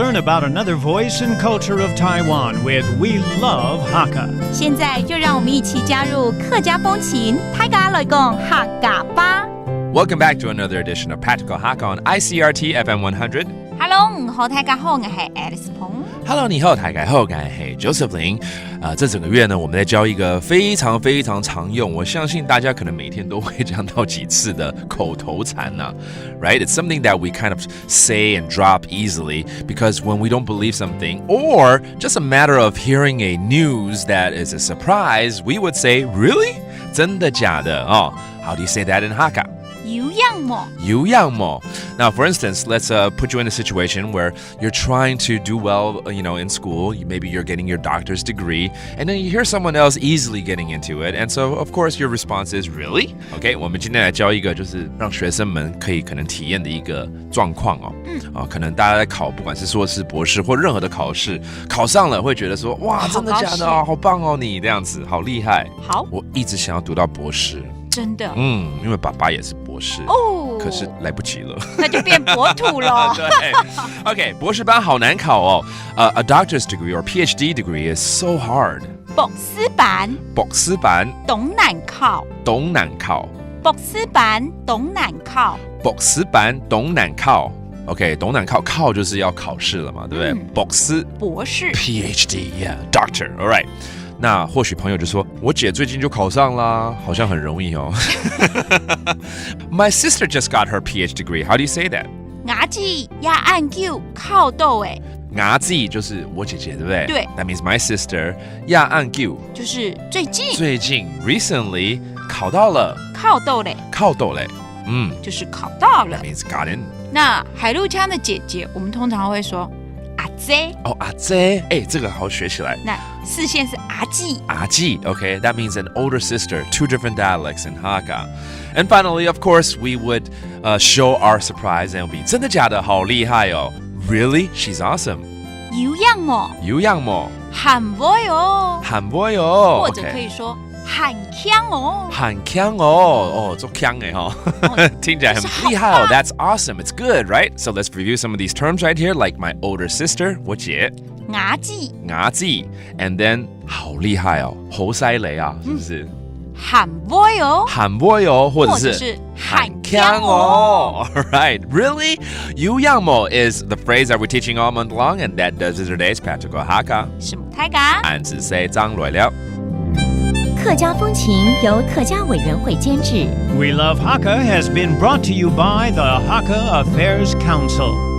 learn about another voice and culture of Taiwan with We Love Hakka. 现在就让我们一起加入客家风情，大家来讲客家吧。Welcome back to another edition of Practical Hakka on ICRT FM 100. Hello， 好，大家好，我是 Alice 彭。Hello， 你好，大家好，我是 Joseph 林。这整个月呢，我们在教一个非常非常常用，我相信大家可能每天都会讲到几次的口头禅呐。Right? It's something that we kind of say and drop easily because when we don't believe something, or just a matter of hearing a news that is a surprise, we would say, "Really? 真的假的？哦 How do you say that in Hakka?" 有样么？有样么? Now, for instance, let's put you in a situation where you're trying to do well, in school. Maybe you're getting your doctor's degree, and then you hear someone else easily getting into it, and so of course your response is really. Okay, 我们今天来教一个就是让学生们可能体验的一个状况哦。可能大家在考，不管是硕士、博士或任何的考试，考上了会觉得说，哇，真的假的啊？好棒哦，你这样子好厉害。好，我一直想要读到博士。真的，因为爸爸也是博士哦，可是来不及了，那就变博土了。对 ，OK， 博士班好难考哦。A doctor's degree or PhD degree is so hard. 博士班，博士班懂难考，懂难考。博士班懂难考，博士班懂难考。OK， 懂难考，考就是要考试了嘛，对不对？博士，PhD，yeah，doctor，all right。那或许朋友就说，我姐最近就考上啦，好像很容易哦。My sister just got her PhD degree. How do you say that? 我姊也按究考到诶。我姊就是我姐姐，对不对？对。That means my sister 也按究就是最近 recently 考到了，考到嘞，就是考到了。That means got in. 那海陆腔的姐姐，我们通常会说阿姐。哦，阿姐，这个好学起来。那四线是阿姊。阿姊 okay, that means an older sister. Two different dialects in Hakka. And finally, of course, we would show our surprise and be 真的假的，好厉害哦。Really? She's awesome. 有样么？有样么？很不哟。很不哟。或者可以说很强哦。很强哦，做强的哈，听起来很厉害哦。That's awesome. It's good, right? So let's review some of these terms right here, like my older sister, 我姐。我姊。And then 好厉害哦，好犀利啊，是不是？很不哟。很不哟，或者是很强哦。All right, really? 有样么 is the phrase that we're teaching all month long, and that does it today's Practical Hakka. 是母胎嘎。俺只say 张来了。客家风情由客家委员会监制。We Love Hakka has been brought to you by the Hakka Affairs Council.